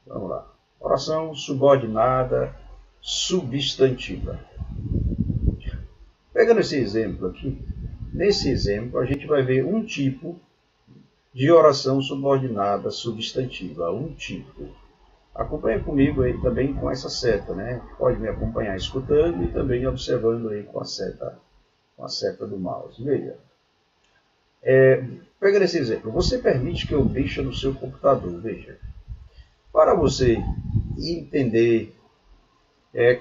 Vamos lá. Oração subordinada substantiva. Pegando esse exemplo aqui, nesse exemplo a gente vai ver um tipo de oração subordinada substantiva, um tipo. Acompanhe comigo aí também com essa seta, né? Pode me acompanhar escutando e também observando aí com a seta do mouse. Veja. Pegando esse exemplo, você permite que eu mexa no seu computador, veja. Para você entender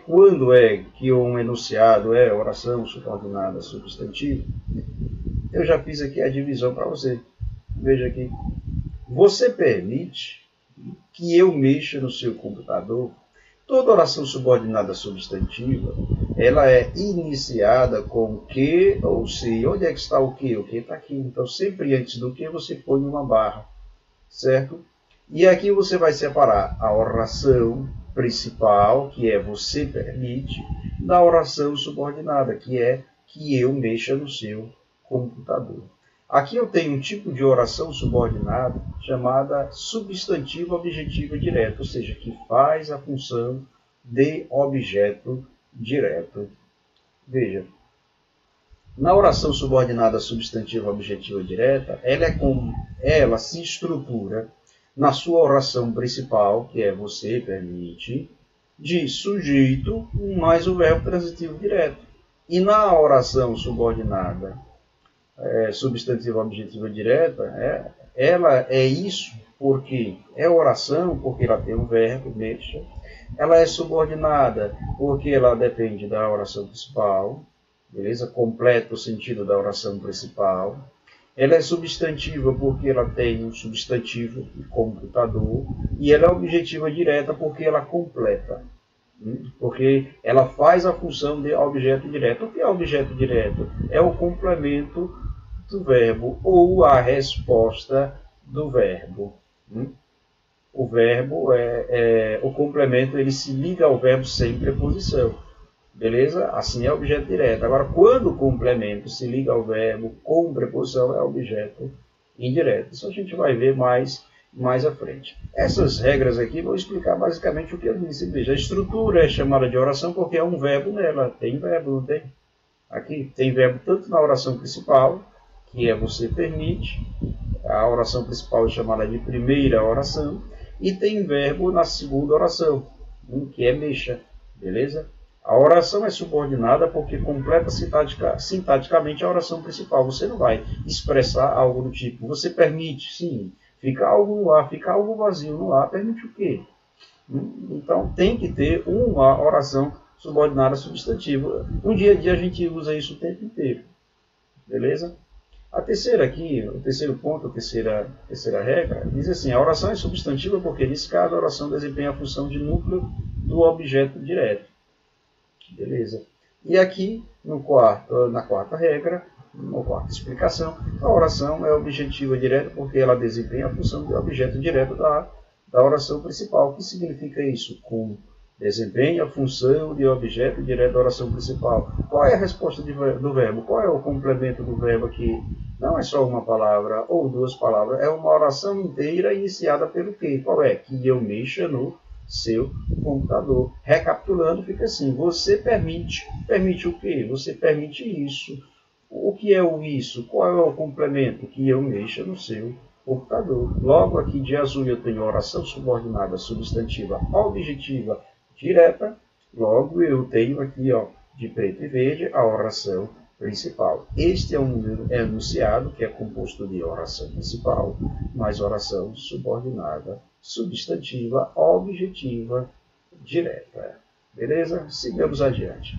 quando é que um enunciado é oração subordinada substantiva, eu já fiz aqui a divisão para você. Veja aqui. Você permite que eu mexa no seu computador? Toda oração subordinada substantiva, ela é iniciada com que ou se. Onde é que está o que? O que está aqui. Então, sempre antes do que, você põe uma barra, certo? E aqui você vai separar a oração principal, que é você permite, da oração subordinada, que é que eu mexa no seu computador. Aqui eu tenho um tipo de oração subordinada chamada substantiva objetiva direta, ou seja, que faz a função de objeto direto. Veja, na oração subordinada substantiva objetiva direta, ela se estrutura na sua oração principal, que é você permite, de sujeito mais o verbo transitivo direto. E na oração subordinada substantiva objetiva direta, ela é isso porque é oração, porque ela tem um verbo, mexa. Ela é subordinada porque ela depende da oração principal, beleza? Completa o sentido da oração principal. Ela é substantiva porque ela tem um substantivo, computador, e ela é objetiva direta porque ela completa. Porque ela faz a função de objeto direto. O que é objeto direto? É o complemento do verbo ou a resposta do verbo. O verbo o complemento, ele se liga ao verbo sem preposição. Beleza? Assim é objeto direto. Agora, quando o complemento se liga ao verbo com preposição, é objeto indireto. Isso a gente vai ver mais à frente. Essas regras aqui vão explicar basicamente o que eu disse. Veja, a estrutura é chamada de oração porque é um verbo nela. Tem verbo, não tem? Aqui tem verbo tanto na oração principal, que é você permite. A oração principal é chamada de primeira oração. E tem verbo na segunda oração, que é mexa. Beleza? A oração é subordinada porque completa sintaticamente a oração principal. Você não vai expressar algo do tipo, você permite, sim, fica algo no ar, fica algo vazio no ar, permite o quê? Então tem que ter uma oração subordinada substantiva. No dia a dia a gente usa isso o tempo inteiro. Beleza? A terceira aqui, o terceiro ponto, a terceira regra, diz assim, a oração é substantiva porque, nesse caso, a oração desempenha a função de núcleo do objeto direto. Beleza? E aqui, na quarta regra, na quarta explicação, a oração é objetiva direta porque ela desempenha a função de objeto direto da oração principal. O que significa isso? Desempenha a função de objeto direto da oração principal. Qual é a resposta do verbo? Qual é o complemento do verbo aqui? Não é só uma palavra ou duas palavras, é uma oração inteira iniciada pelo quê? Qual é? Que eu mexa no seu computador. Recapitulando, fica assim, você permite o quê? Você permite isso. O que é o isso? Qual é o complemento? Que eu mexa no seu computador. Logo aqui de azul eu tenho oração subordinada substantiva objetiva direta. Logo eu tenho aqui de preto e verde a oração principal. Este é um enunciado que é composto de oração principal mais oração subordinada substantiva objetiva direta. Beleza? Sigamos adiante.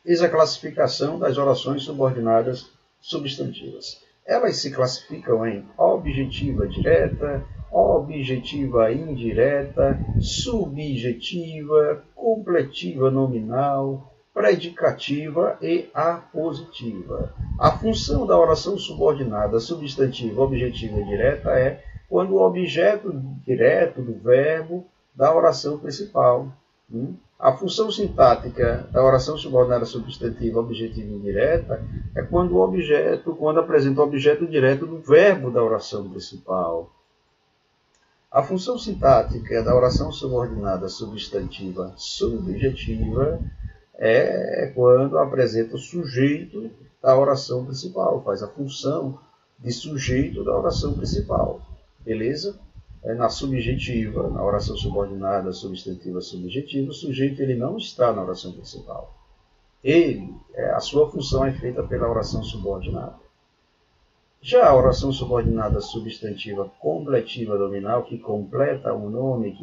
Eis a classificação das orações subordinadas substantivas. Elas se classificam em objetiva direta, objetiva indireta, subjetiva, completiva nominal, predicativa e apositiva. A função da oração subordinada substantiva objetiva e direta é quando o objeto direto do verbo da oração principal A função sintática da oração subordinada substantiva objetiva indireta é quando apresenta o objeto direto do verbo da oração principal. A função sintática da oração subordinada substantiva subjetiva é quando apresenta o sujeito da oração principal, faz a função de sujeito da oração principal. Beleza? Na subjetiva, na oração subordinada substantiva subjetiva, o sujeito ele não está na oração principal. A sua função é feita pela oração subordinada. Já a oração subordinada substantiva completiva nominal, que completa o nome,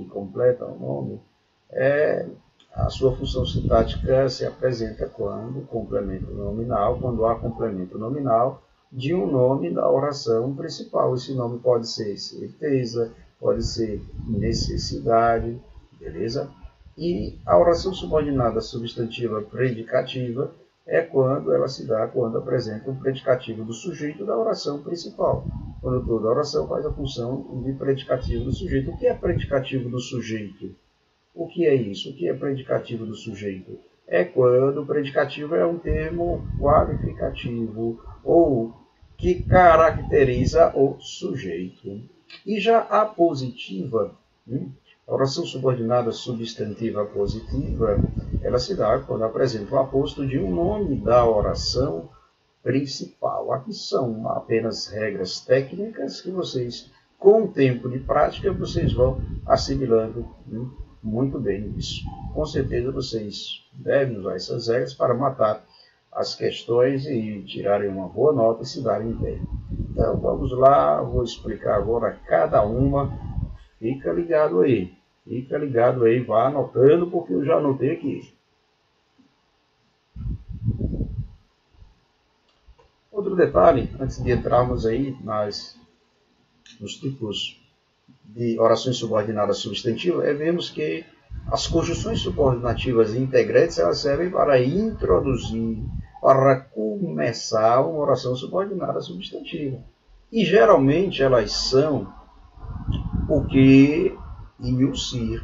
a sua função sintática se apresenta quando há complemento nominal de um nome da oração principal. Esse nome pode ser certeza, pode ser necessidade, beleza? E a oração subordinada substantiva predicativa é quando ela se dá quando apresenta o predicativo do sujeito da oração principal. Quando toda oração faz a função de predicativo do sujeito. O que é predicativo do sujeito? O que é isso? O que é predicativo do sujeito? É quando o predicativo é um termo qualificativo ou que caracteriza o sujeito. E já a positiva, a oração subordinada substantiva positiva, ela se dá quando apresenta o aposto de um nome da oração principal. Aqui são apenas regras técnicas que vocês, com o tempo de prática, vocês vão assimilando muito bem isso. Com certeza vocês devem usar essas regras para matar as questões e tirarem uma boa nota e se darem bem. Então vamos lá, vou explicar agora cada uma. Fica ligado aí, vá anotando porque eu já anotei aqui. Outro detalhe, antes de entrarmos aí nos tipos de orações subordinadas substantivas, é vermos que as conjunções subordinativas integrantes elas servem para introduzir, para começar uma oração subordinada substantiva. E geralmente elas são o que e o se.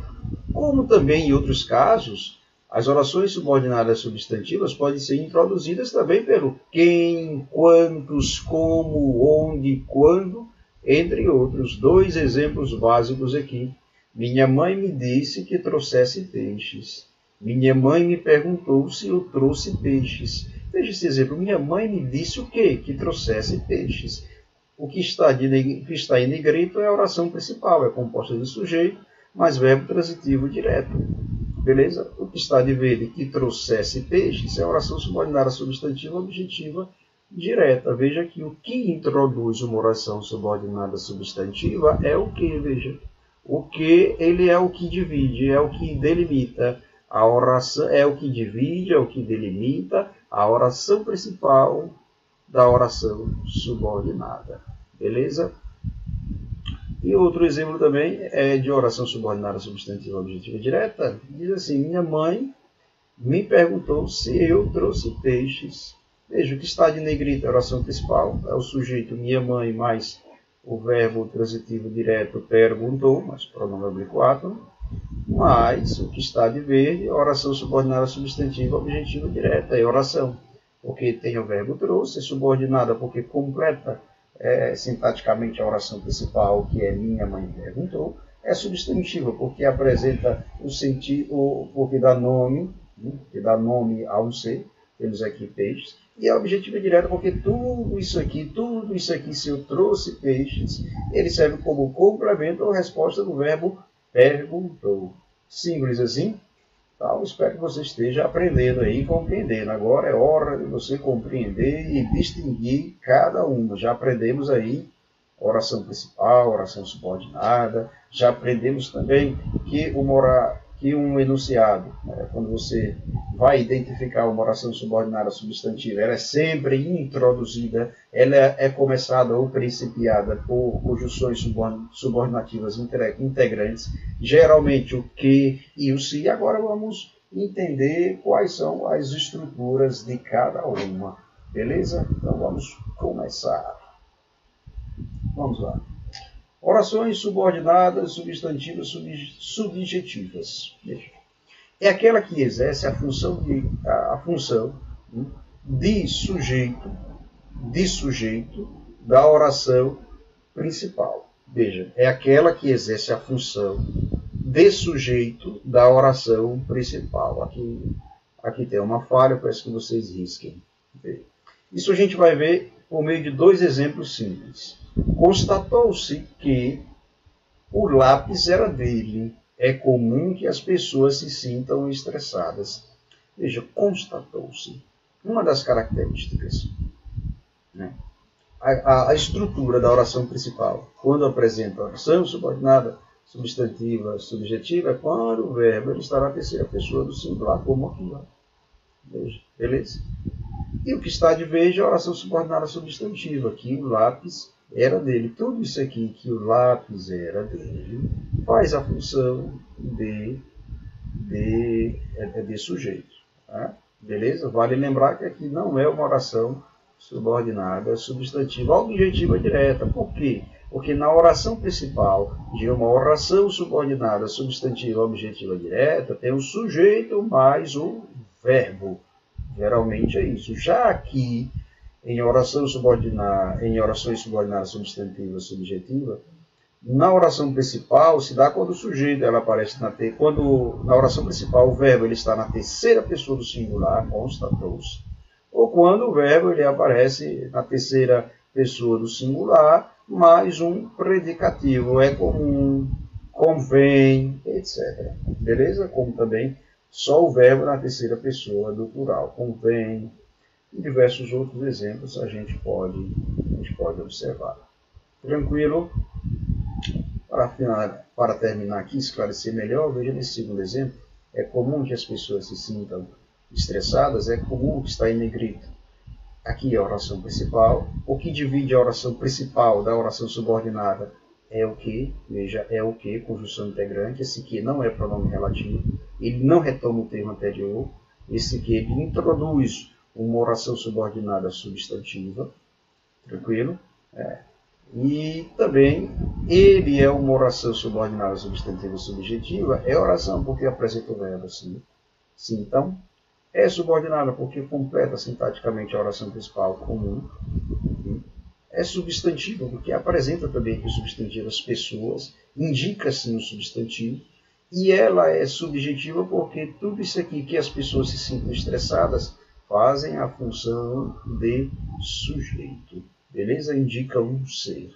Como também em outros casos, as orações subordinadas substantivas podem ser introduzidas também pelo quem, quantos, como, onde, quando, entre outros. 2 exemplos básicos aqui. Minha mãe me disse que trouxesse peixes. Minha mãe me perguntou se eu trouxe peixes. Veja esse exemplo. Minha mãe me disse o quê? Que trouxesse peixes. O que está em negrito é a oração principal. É composta de sujeito, mais verbo transitivo direto. Beleza? O que está de verde, que trouxesse peixes, é a oração subordinada substantiva objetiva direta. Veja que o que introduz uma oração subordinada substantiva é o que, veja. O que, ele é o que divide, é o que delimita. A oração é o que divide, é o que delimita a oração principal da oração subordinada. Beleza? E outro exemplo também é de oração subordinada substantiva objetiva direta. Diz assim, minha mãe me perguntou se eu trouxe peixes. Veja, o que está de negrito é a oração principal, é o sujeito minha mãe mais o verbo transitivo direto perguntou, mas pronome oblíquo átono, mais o que está de verde é a oração subordinada substantiva objetiva direta, é oração, porque tem o verbo trouxe, é subordinada porque completa sintaticamente a oração principal, que é minha mãe perguntou, é substantiva porque apresenta o sentido, porque dá nome a um ser, temos aqui peixes, e a objetiva direta porque tudo isso aqui, se eu trouxe peixes, ele serve como complemento ou resposta do verbo perguntou. Simples assim? Então, espero que você esteja aprendendo aí, compreendendo. Agora é hora de você compreender e distinguir cada uma. Já aprendemos aí oração principal, oração subordinada. Já aprendemos também que um enunciado, quando você vai identificar uma oração subordinada substantiva, ela é sempre introduzida, ela é começada ou principiada por conjunções subordinativas integrantes, geralmente o que e o se. Agora vamos entender quais são as estruturas de cada uma, beleza? Então vamos começar. Vamos lá. Orações subordinadas, substantivas, subjetivas. Veja. é aquela que exerce a função de sujeito da oração principal. Veja, é aquela que exerce a função de sujeito da oração principal. Aqui tem uma falha, peço que vocês risquem. Isso a gente vai ver por meio de dois exemplos simples. Constatou-se que o lápis era dele. É comum que as pessoas se sintam estressadas. Veja, constatou-se. Uma das características, né? A estrutura da oração principal, quando apresenta a oração subordinada, substantiva, subjetiva, é quando o verbo ele está na terceira pessoa do singular, como aqui. Veja, beleza? E o que está de veja é a oração subordinada substantiva, que o lápis era dele. Tudo isso aqui, que o lápis era dele, faz a função de sujeito. Tá? Beleza? Vale lembrar que aqui não é uma oração subordinada substantiva objetiva direta. Por quê? Porque na oração principal de uma oração subordinada substantiva objetiva direta tem o sujeito mais o verbo. Geralmente é isso. Já aqui, em orações subordinadas substantiva subjetiva, na oração principal se dá quando o sujeito ela aparece quando na oração principal o verbo ele está na terceira pessoa do singular, constatou-se, ou quando o verbo ele aparece na terceira pessoa do singular, mais um predicativo, é comum, convém, etc. Beleza? Como também só o verbo na terceira pessoa do plural, convém, e diversos outros exemplos a gente pode observar. Tranquilo? Para terminar aqui, esclarecer melhor, veja nesse segundo exemplo, é comum que as pessoas se sintam estressadas, é comum que está em negrito. Aqui é a oração principal. O que divide a oração principal da oração subordinada é o que? Veja, é o que? Conjunção integrante. Esse que não é pronome relativo. Ele não retoma o termo anterior. Esse que ele introduz uma oração subordinada substantiva. Tranquilo? E também ele é uma oração subordinada substantiva subjetiva. É oração porque apresenta o verbo assim. Sim, então, é subordinada porque completa sintaticamente a oração principal comum. É substantiva porque apresenta também que o substantivo as pessoas, indica sim o substantivo. E ela é subjetiva porque tudo isso aqui que as pessoas se sintam estressadas fazem a função de sujeito. Beleza? Indica um ser.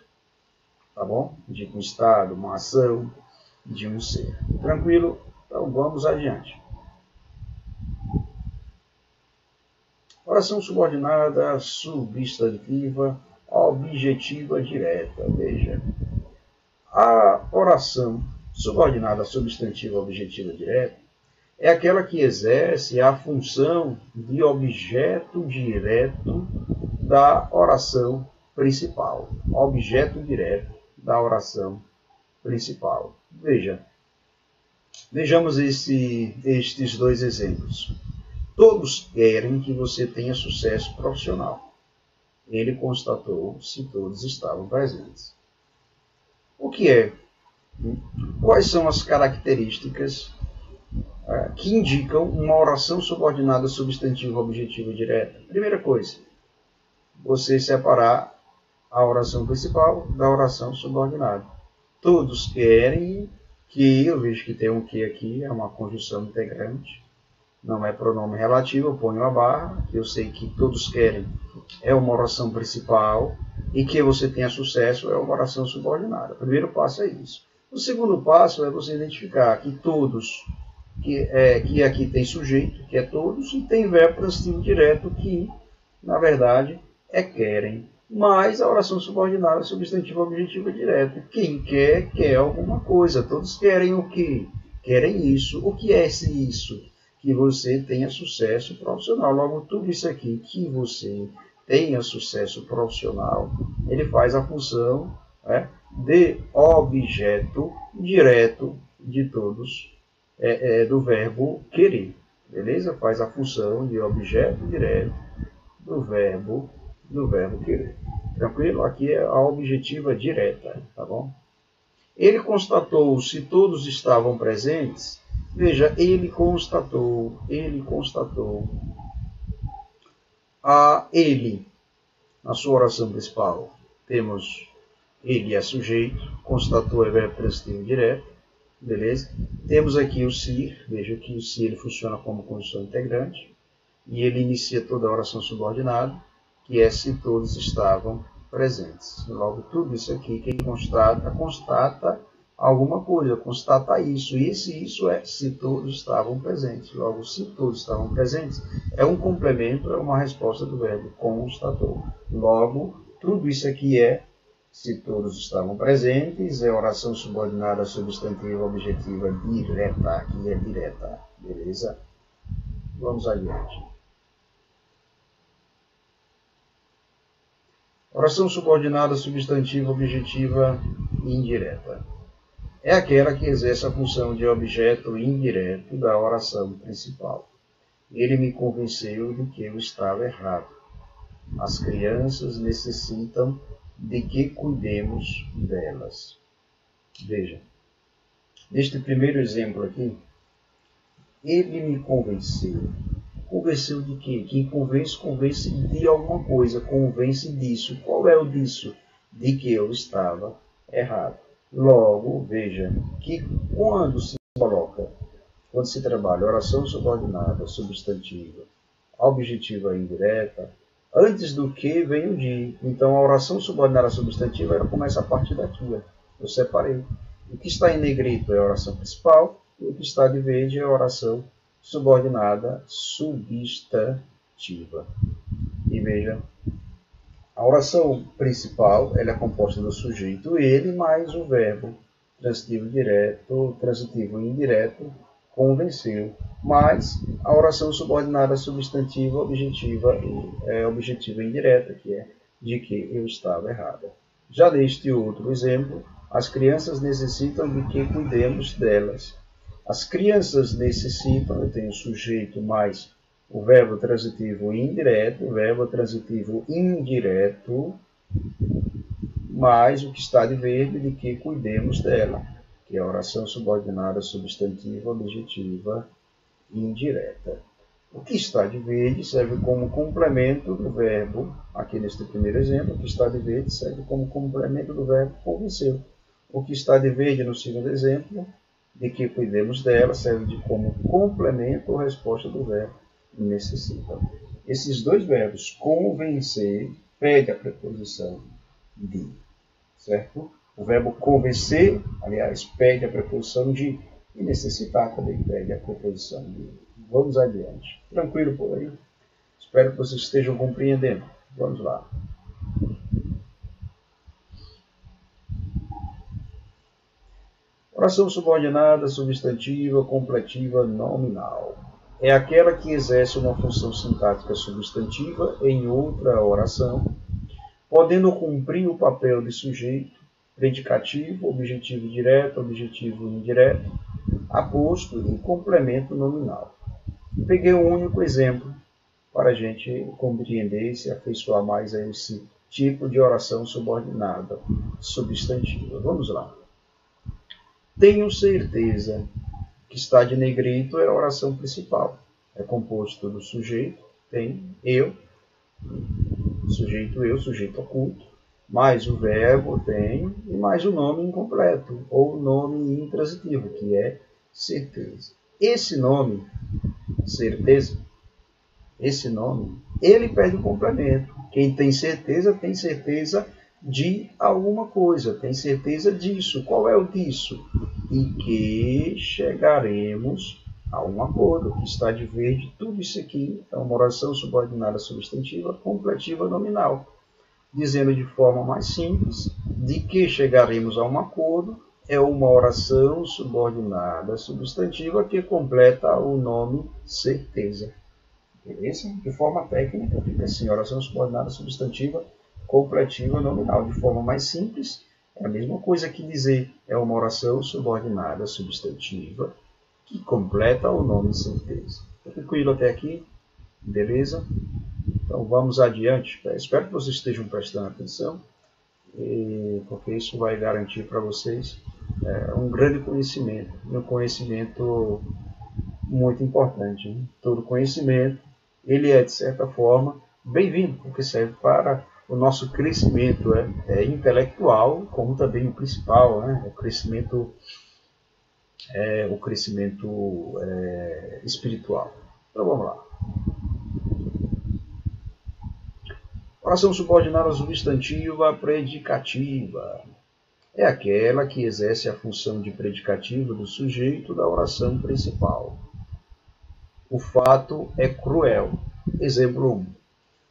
Tá bom? Indica um estado, uma ação de um ser. Tranquilo? Então vamos adiante. Oração subordinada substantiva objetiva direta. Veja, a oração subordinada substantiva objetiva direta é aquela que exerce a função de objeto direto da oração principal. Objeto direto da oração principal. Vejamos estes dois exemplos. Todos querem que você tenha sucesso profissional. Ele constatou se todos estavam presentes. O que é? Quais são as características que indicam uma oração subordinada substantiva objetiva direta? Primeira coisa, você separar a oração principal da oração subordinada. Todos querem que, eu vejo que tem um que aqui, é uma conjunção integrante, não é pronome relativo, eu ponho a barra, que eu sei que todos querem é uma oração principal, e que você tenha sucesso é uma oração subordinada. O primeiro passo é isso. O segundo passo é você identificar que todos, que aqui tem sujeito, que é todos, e tem verbo transitivo direto, que, na verdade, é querem. Mas a oração subordinada substantiva objetiva direta. Quem quer, quer alguma coisa. Todos querem o quê? Querem isso. O que é esse isso? Que você tenha sucesso profissional. Logo, tudo isso aqui, que você tenha sucesso profissional, ele faz a função de objeto direto de todos, do verbo querer. Beleza? Faz a função de objeto direto do verbo querer. Tranquilo? Aqui é a objetiva direta, tá bom? Ele constatou se todos estavam presentes. Veja, ele constatou. Ele, na sua oração principal, temos ele é sujeito, constatou é verbo transitivo direto, beleza? Temos aqui o ser, veja que o ser ele funciona como condição integrante, e ele inicia toda a oração subordinada, que é se todos estavam presentes. Logo, tudo isso aqui que ele constata alguma coisa, constata isso. E esse isso é se todos estavam presentes. Logo, se todos estavam presentes, é um complemento, é uma resposta do verbo constatou. Logo, tudo isso aqui é se todos estavam presentes, é oração subordinada substantiva objetiva direta, aqui é direta, beleza? Vamos adiante. Oração subordinada substantiva objetiva indireta. É aquela que exerce a função de objeto indireto da oração principal. Ele me convenceu de que eu estava errado. As crianças necessitam de que cuidemos delas. Veja, neste primeiro exemplo aqui, ele me convenceu. Convenceu de quê? Quem convence, convence de alguma coisa, convence disso. Qual é o disso? De que eu estava errado. Logo, veja que quando se trabalha oração subordinada, substantiva, objetiva e indireta, antes do que vem o de. Então a oração subordinada substantiva ela começa a partir daqui. Ó. Eu separei. O que está em negrito é a oração principal, e o que está de verde é a oração subordinada substantiva. E veja, a oração principal ela é composta do sujeito ele mais o verbo transitivo direto, transitivo e indireto convenceu, mais a oração subordinada substantiva objetiva e indireta, que é de que eu estava errada. Já neste outro exemplo, as crianças necessitam de que cuidemos delas. As crianças necessitam, eu tenho o sujeito mais o verbo transitivo indireto, mais o que está de verde de que cuidemos dela, que é a oração subordinada substantiva, objetiva e indireta. O que está de verde serve como complemento do verbo, aqui neste primeiro exemplo, o que está de verde serve como complemento do verbo convenceu. O que está de verde no segundo exemplo, de que cuidemos dela, serve como complemento ou resposta do verbo necessita. Esses dois verbos, convencer, pede a preposição de, certo? O verbo convencer, aliás, pede a preposição de, e necessitar também pede a preposição de. Vamos adiante. Tranquilo por aí? Espero que vocês estejam compreendendo. Vamos lá. Oração subordinada, substantiva, completiva, nominal. É aquela que exerce uma função sintática substantiva em outra oração, podendo cumprir o papel de sujeito, predicativo, objetivo direto, objetivo indireto, aposto e complemento nominal. Peguei um único exemplo para a gente compreender e se afeiçoar mais a esse tipo de oração subordinada substantiva. Vamos lá. Tenho certeza que está de negrito é a oração principal. É composto do sujeito, tem eu, sujeito oculto, mais o verbo tenho e mais o nome incompleto, ou nome intransitivo, que é certeza. Esse nome, certeza, ele pede um complemento. Quem tem certeza de alguma coisa, tem certeza disso. Qual é o disso? E que chegaremos a um acordo, que está de verde. Tudo isso aqui é uma oração subordinada substantiva, completiva nominal, dizendo de forma mais simples, de que chegaremos a um acordo, é uma oração subordinada substantiva que completa o nome certeza. Beleza? De forma técnica, fica assim, oração subordinada substantiva, completiva nominal. De forma mais simples, é a mesma coisa que dizer é uma oração subordinada substantiva que completa o nome certeza. Tranquilo até aqui? Beleza? Então vamos adiante. Espero que vocês estejam prestando atenção, porque isso vai garantir para vocês um grande conhecimento, um conhecimento muito importante. Né? Todo conhecimento, ele é, de certa forma, bem-vindo, porque serve para o nosso crescimento intelectual, como também o principal, né? O crescimento espiritual. Então vamos lá. Oração subordinada substantiva predicativa. É aquela que exerce a função de predicativo do sujeito da oração principal. O fato é cruel. Exemplo 1.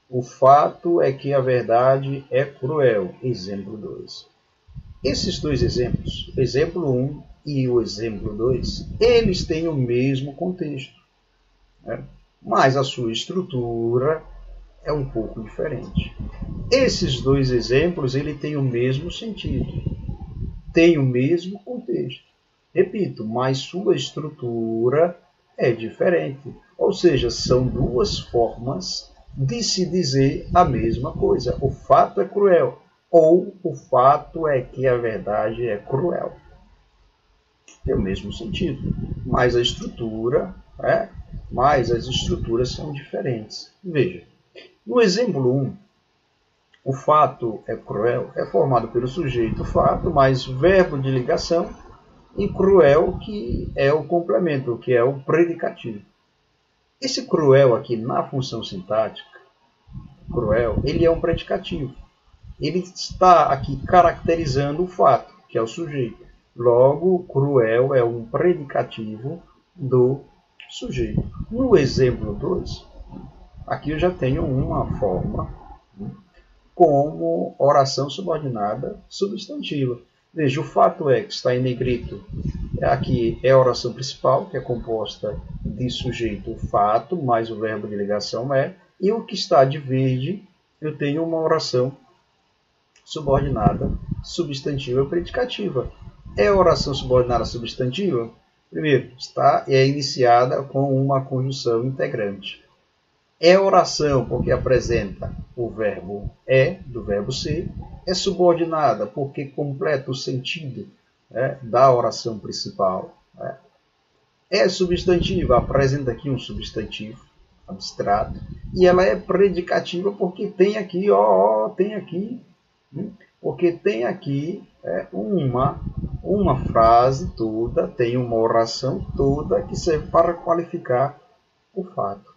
O fato é que a verdade é cruel. Exemplo 2. Esses dois exemplos, exemplo 1 e o exemplo 2, eles têm o mesmo contexto, né? Mas a sua estrutura é um pouco diferente. Esses dois exemplos, ele tem o mesmo sentido, tem o mesmo contexto. Repito, mas sua estrutura é diferente. Ou seja, são duas formas de se dizer a mesma coisa. O fato é cruel, ou o fato é que a verdade é cruel. Tem o mesmo sentido, mas a estrutura, mas as estruturas são diferentes. Veja, no exemplo 1, o fato é cruel é formado pelo sujeito fato mais verbo de ligação e cruel, que é o complemento, que é o predicativo. Esse cruel aqui na função sintática, cruel, ele é um predicativo. Ele está aqui caracterizando o fato, que é o sujeito. Logo, cruel é um predicativo do sujeito. No exemplo 2, aqui eu já tenho uma forma como oração subordinada substantiva. Veja, o fato é que está em negrito. Aqui é a oração principal, que é composta de sujeito fato, mais o verbo de ligação é. E o que está de verde, eu tenho uma oração subordinada substantiva predicativa. É a oração subordinada substantiva? Primeiro, é iniciada com uma conjunção integrante. É oração porque apresenta o verbo é, do verbo ser. É subordinada porque completa o sentido da oração principal. É substantiva, apresenta aqui um substantivo abstrato. E ela é predicativa porque tem aqui, tem aqui, porque tem aqui uma frase toda, tem uma oração toda que serve para qualificar o fato.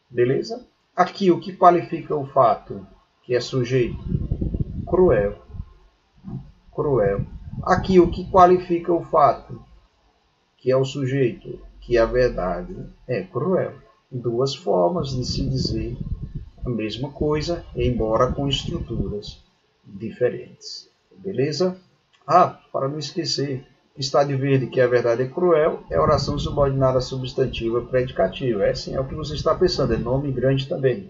Beleza? Aqui o que qualifica o fato, que é sujeito, cruel. Cruel. Aqui o que qualifica o fato, que é o sujeito, que a verdade é cruel. Duas formas de se dizer a mesma coisa, embora com estruturas diferentes. Beleza? Para não esquecer, está de verde que a verdade é cruel, é oração subordinada substantiva predicativa. Sim, é o que você está pensando, é nome grande também.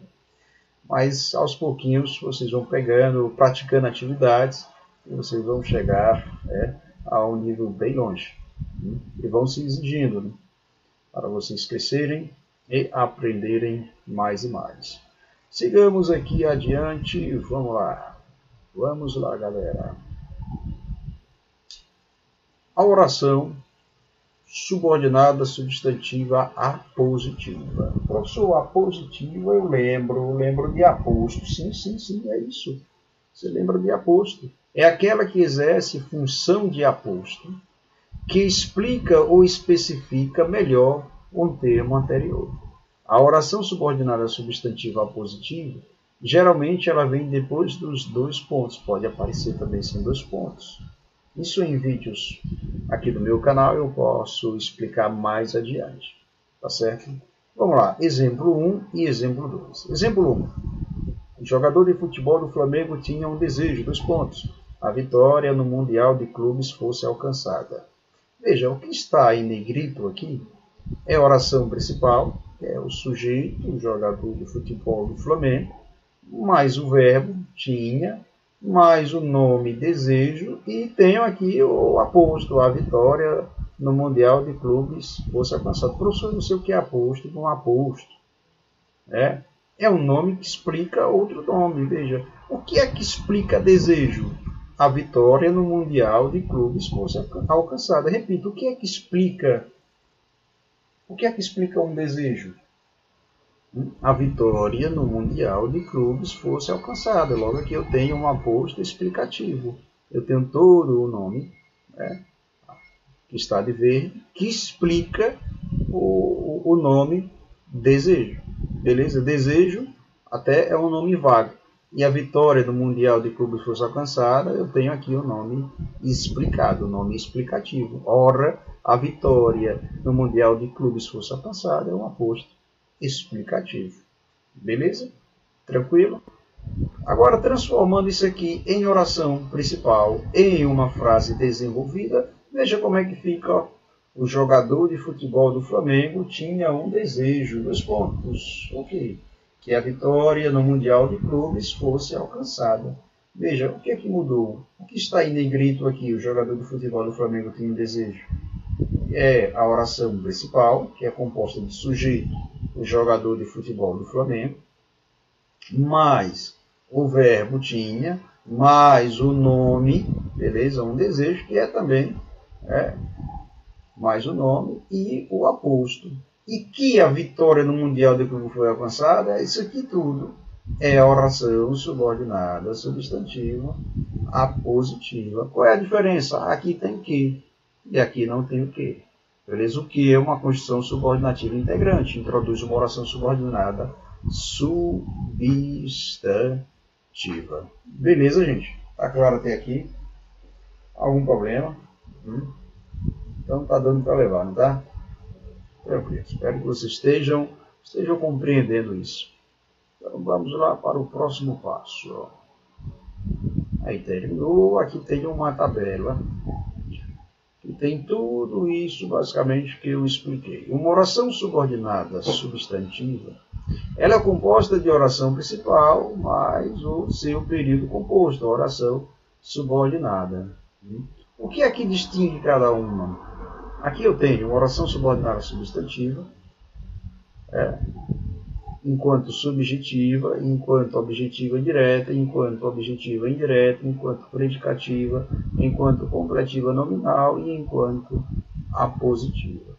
Mas aos pouquinhos vocês vão pegando, praticando atividades, e vocês vão chegar a um nível bem longe. E vão se exigindo para vocês crescerem e aprenderem mais e mais. Sigamos aqui adiante, vamos lá. Vamos lá, galera. A oração subordinada substantiva apositiva. Professor, apositiva eu lembro de aposto. Sim, é isso. Você lembra de aposto. É aquela que exerce função de aposto, que explica ou especifica melhor um termo anterior. A oração subordinada substantiva apositiva, geralmente ela vem depois dos dois pontos. Pode aparecer também sem dois pontos. Isso em vídeos aqui do meu canal eu posso explicar mais adiante. Tá certo? Vamos lá. Exemplo 1 e exemplo 2. Exemplo 1. O jogador de futebol do Flamengo tinha um desejo, 2 pontos. A vitória no Mundial de Clubes fosse alcançada. Veja, o que está em negrito aqui é a oração principal, que é o sujeito, o jogador de futebol do Flamengo, mais o verbo, tinha, mais o nome desejo, e tenho aqui o aposto, a vitória no Mundial de Clubes fosse alcançado. Professor, não sei o que é aposto, um aposto. É um nome que explica outro nome. Veja, o que é que explica desejo? a vitória no Mundial de Clubes fosse alcançada. Repito, o que é que explica um desejo? A vitória no Mundial de Clubes fosse alcançada. Logo aqui eu tenho um aposto explicativo. Eu tenho todo o nome, né, que está de verde, que explica o nome desejo. Beleza? Desejo até é um nome vago. E a vitória do Mundial de Clubes fosse alcançada, eu tenho aqui o nome explicado, o nome explicativo. Ora, a vitória no Mundial de Clubes fosse alcançada é um aposto explicativo. Beleza? Tranquilo? Agora, transformando isso aqui em oração principal, em uma frase desenvolvida, veja como é que fica. Ó. O jogador de futebol do Flamengo tinha um desejo, 2 pontos. Ok. Que a vitória no Mundial de Clubes fosse alcançada. Veja, o que é que mudou? O que está em negrito aqui? O jogador de futebol do Flamengo tinha um desejo. É a oração principal, que é composta de sujeito, o jogador de futebol do Flamengo, mais o verbo tinha, mais o nome, beleza? Um desejo, que é também mais o nome e o aposto. E que a vitória no Mundial de Clube foi alcançada, isso aqui tudo é a oração subordinada substantiva apositiva. Qual é a diferença? Aqui tem que e aqui não tem o que. Beleza? O que é uma construção subordinativa integrante, introduz uma oração subordinada substantiva. Beleza, gente? Tá claro até aqui? Algum problema? Então tá dando para levar, não tá? Tranquilo. Espero que vocês estejam compreendendo isso. Então vamos lá para o próximo passo. Ó. Aí terminou. Aqui tem uma tabela que tem tudo isso basicamente que eu expliquei. Uma oração subordinada substantiva, ela é composta de oração principal mais o seu período composto, a oração subordinada. O que é que distingue cada uma? Aqui eu tenho uma oração subordinada substantiva, enquanto subjetiva, enquanto objetiva direta, enquanto objetiva indireta, enquanto predicativa, enquanto completiva nominal e enquanto apositiva.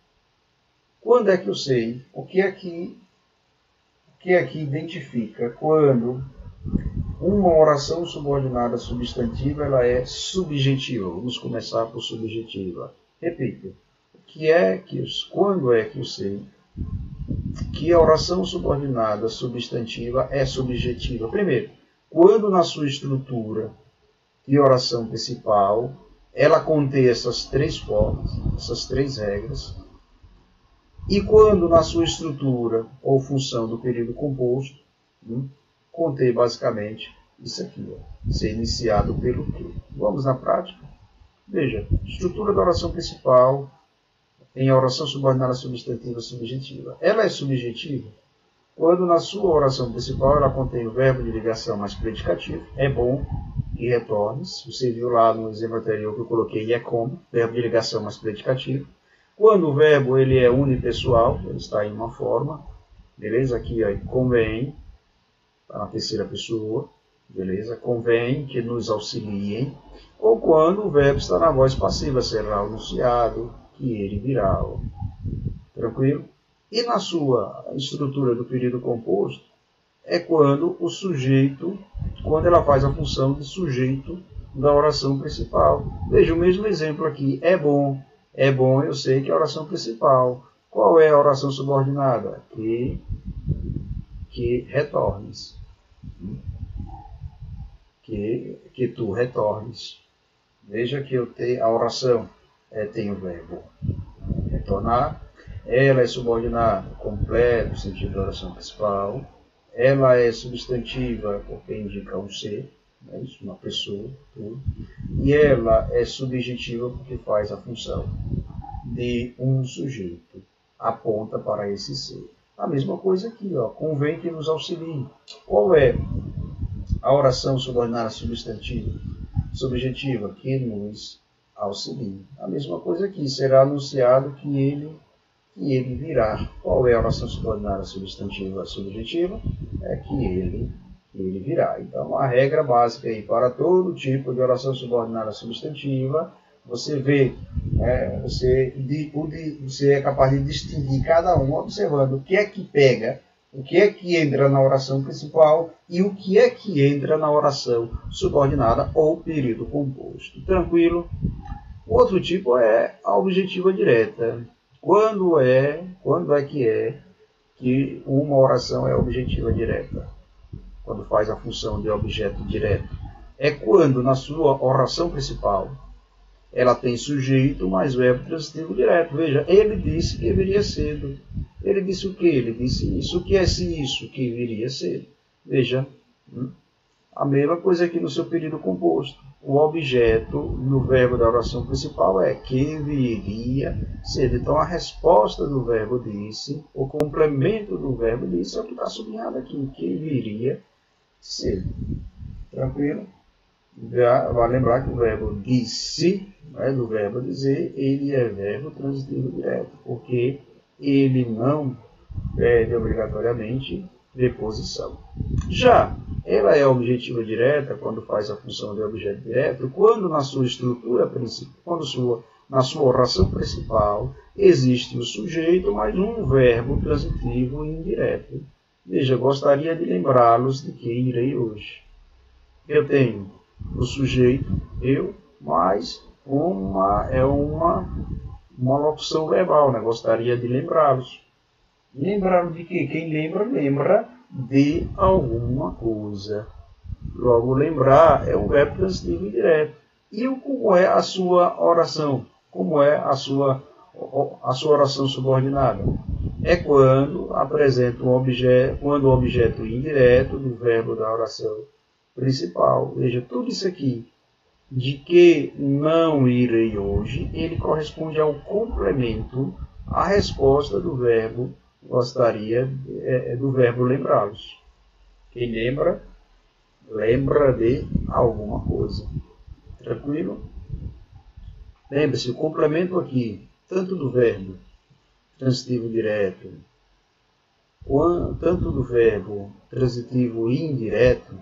Quando é que eu sei? O que é que identifica quando uma oração subordinada substantiva ela é subjetiva? Vamos começar por subjetiva. Repito. Quando é que eu sei que a oração subordinada substantiva é subjetiva? Primeiro, quando na sua estrutura de oração principal ela contém essas 3 formas, essas 3 regras, e quando na sua estrutura ou função do período composto contém basicamente isso aqui, ser iniciado pelo que. Vamos na prática? Veja, estrutura da oração principal em oração subordinada substantiva subjetiva. Ela é subjetiva quando na sua oração principal ela contém o verbo de ligação mais predicativo, é bom que retornes. Você viu lá no exemplo anterior que eu coloquei é como, verbo de ligação mais predicativo. Quando o verbo ele é unipessoal, ele está em uma forma, beleza? Aqui ó, convém, está na terceira pessoa, beleza? Convém que nos auxiliem. Ou quando o verbo está na voz passiva, será anunciado que ele virá. Tranquilo? E na sua estrutura do período composto, é quando o sujeito, quando ela faz a função de sujeito da oração principal. Veja o mesmo exemplo aqui. É bom, eu sei que é a oração principal. Qual é a oração subordinada? Que retornes. Que tu retornes. Veja que eu tenho a oração tem o verbo retornar. Ela é subordinada, completo, no sentido da oração principal. Ela é substantiva, porque indica um ser, né, isso, uma pessoa, tudo. E ela é subjetiva, porque faz a função de um sujeito, aponta para esse ser. A mesma coisa aqui, ó, convém que nos auxilie. Qual é a oração subordinada subjetiva? Que nos auxilie. A mesma coisa aqui, será anunciado que ele virá. Qual é a oração subordinada substantiva subjetiva? É que ele ele virá. Então, a regra básica aí para todo tipo de oração subordinada substantiva, você vê, você é capaz de distinguir cada um observando o que é que pega, o que é que entra na oração principal e o que é que entra na oração subordinada ou período composto. Tranquilo? O outro tipo é a objetiva direta. Quando é que uma oração é objetiva direta? Quando faz a função de objeto direto. É quando na sua oração principal ela tem sujeito mais verbo transitivo direto. Veja, ele disse que viria cedo. Ele disse o quê? Ele disse isso. O que é isso que viria cedo? Veja, a mesma coisa aqui no seu período composto. O objeto no verbo da oração principal é que viria cedo. Então, a resposta do verbo disse, o complemento do verbo disse é o que está sublinhado aqui, que viria cedo. Tranquilo? Vai lembrar que o verbo disse, do verbo dizer, ele é verbo transitivo direto, porque ele não pede obrigatoriamente preposição. Já ela é objetiva direta quando faz a função de objeto direto, quando na sua estrutura principal, na sua oração principal, existe o sujeito mais um verbo transitivo indireto. Veja, gostaria de lembrá-los de que irei hoje. Eu tenho o sujeito, eu, mais uma locução verbal, né? Gostaria de lembrá-los. Lembraram de quê? Quem lembra, lembra de alguma coisa. Logo, lembrar é um verbo transitivo indireto. E como é a sua oração? Como é a sua oração subordinada? É quando apresenta um objeto, quando o objeto indireto do verbo da oração principal. Veja, tudo isso aqui, de que não irei hoje, ele corresponde ao complemento, à resposta do verbo gostaria, do verbo lembrá-los. Quem lembra, lembra de alguma coisa. Tranquilo? Lembre-se, o complemento aqui, tanto do verbo transitivo direto, tanto do verbo transitivo indireto,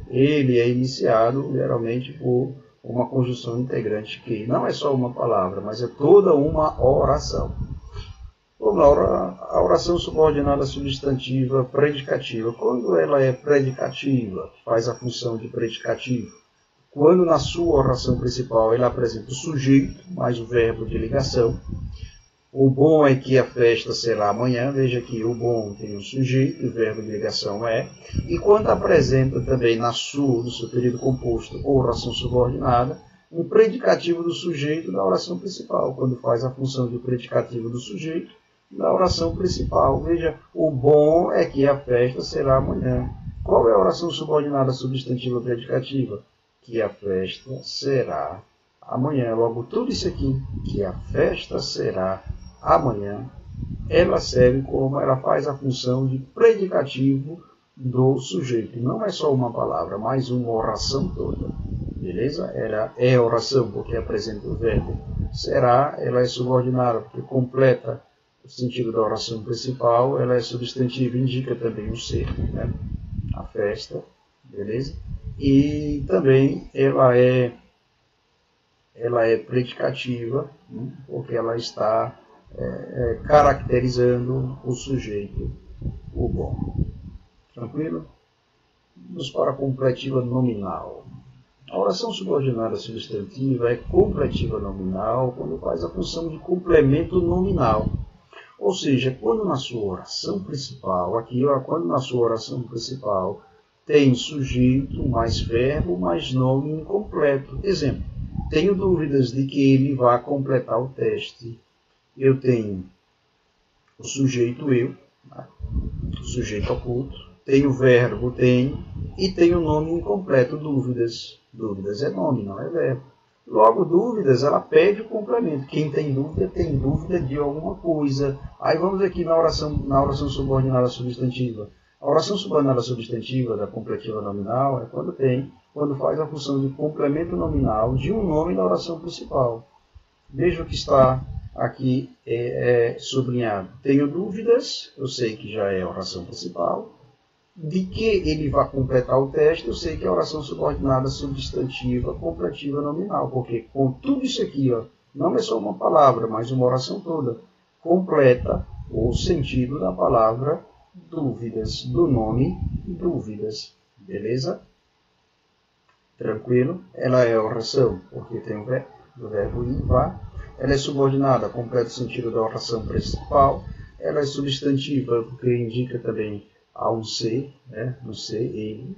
ele é iniciado geralmente por uma conjunção integrante que não é só uma palavra, mas é toda uma oração. A oração subordinada substantiva predicativa, quando ela é predicativa, faz a função de predicativo. Quando na sua oração principal ela apresenta o sujeito mais o verbo de ligação. O bom é que a festa será amanhã. Veja que o bom tem o sujeito, o verbo de ligação é. E quando apresenta também no seu período composto ou oração subordinada, um predicativo do sujeito da oração principal, quando faz a função de predicativo do sujeito da oração principal. Veja, o bom é que a festa será amanhã. Qual é a oração subordinada substantiva predicativa? Que a festa será amanhã. Logo, tudo isso aqui, que a festa será amanhã, ela serve como, ela faz a função de predicativo do sujeito. Não é só uma palavra, mas uma oração toda. Beleza? Ela é oração porque apresenta o verbo será, ela é subordinada porque completa o sentido da oração principal, ela é substantiva, indica também o ser, né? A festa, beleza? E também ela é predicativa, né? Porque ela está caracterizando o sujeito, o bom. Tranquilo? Vamos para a completiva nominal. A oração subordinada substantiva é completiva nominal quando faz a função de complemento nominal. Ou seja, quando na sua oração principal, quando na sua oração principal tem sujeito mais verbo mais nome incompleto. Exemplo, tenho dúvidas de que ele vá completar o teste. Eu tenho o sujeito eu, o sujeito oculto, tenho o verbo tem e tenho o nome incompleto, dúvidas. Dúvidas é nome, não é verbo. Logo, dúvidas, ela pede o complemento. Quem tem dúvida de alguma coisa. Aí vamos aqui na oração subordinada substantiva. A oração subordinada substantiva da completiva nominal é quando faz a função de complemento nominal de um nome da oração principal. Veja o que está aqui sublinhado. Tenho dúvidas, eu sei que já é a oração principal. de que ele vai completar o teste, eu sei que é a oração subordinada substantiva, completiva, nominal, porque com tudo isso aqui, ó, não é só uma palavra, mas uma oração toda, completa o sentido da palavra dúvidas, do nome dúvidas, beleza? Tranquilo? Ela é oração, porque tem o verbo ir, vá. Ela é subordinada, completa o sentido da oração principal. Ela é substantiva, porque indica também a um ser, né? No ser, ele.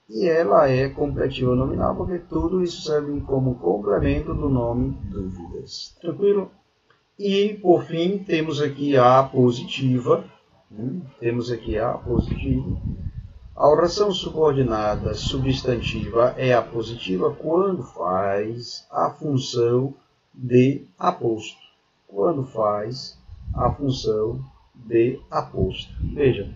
E ela é completiva nominal, porque tudo isso serve como complemento do nome dúvidas. Tranquilo? E, por fim, temos aqui a positiva. Temos aqui a positiva. A oração subordinada substantiva é a positiva quando faz a função de aposto. Quando faz a função de aposto. Veja,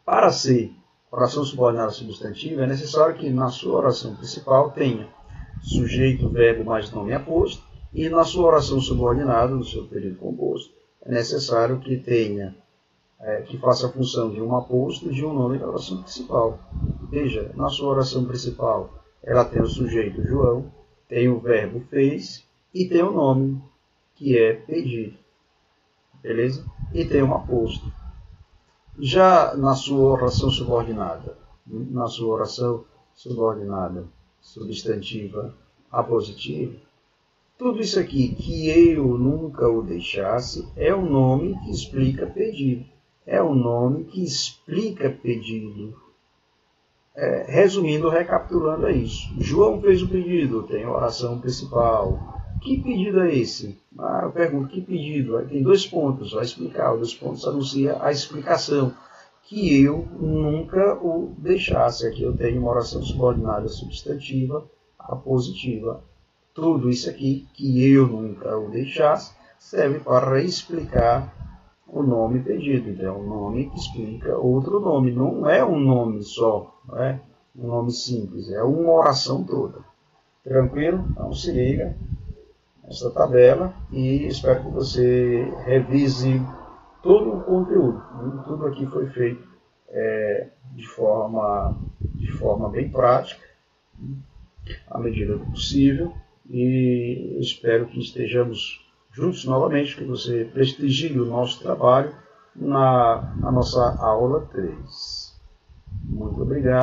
para ser oração subordinada substantiva, é necessário que na sua oração principal tenha sujeito, verbo mais nome aposto, e na sua oração subordinada, no seu período composto, é necessário que tenha que faça a função de um aposto e de um nome da oração principal. Veja, na sua oração principal, ela tem o sujeito João, tem o verbo fez e tem o nome, que é pedido. Beleza? E tem um aposto. Já na sua oração subordinada, substantiva apositiva, tudo isso aqui, que eu nunca o deixasse, é o nome que explica pedido. É o nome que explica pedido. Resumindo, recapitulando, é isso. João fez o pedido, tem a oração principal. Que pedido é esse? Eu pergunto, que pedido? Aí tem 2 pontos, vai explicar. Os 2 pontos anuncia a explicação. Que eu nunca o deixasse. Aqui eu tenho uma oração subordinada substantiva, apositiva. Tudo isso aqui, que eu nunca o deixasse, serve para explicar o nome pedido. Então, é um nome que explica outro nome. Não é um nome só, não é um nome simples, é uma oração toda. Tranquilo? Então, se liga nessa tabela e espero que você revise todo o conteúdo. Tudo aqui foi feito de forma bem prática, à medida do possível, e espero que estejamos juntos novamente, que você prestigie o nosso trabalho na nossa aula 3. Muito obrigado.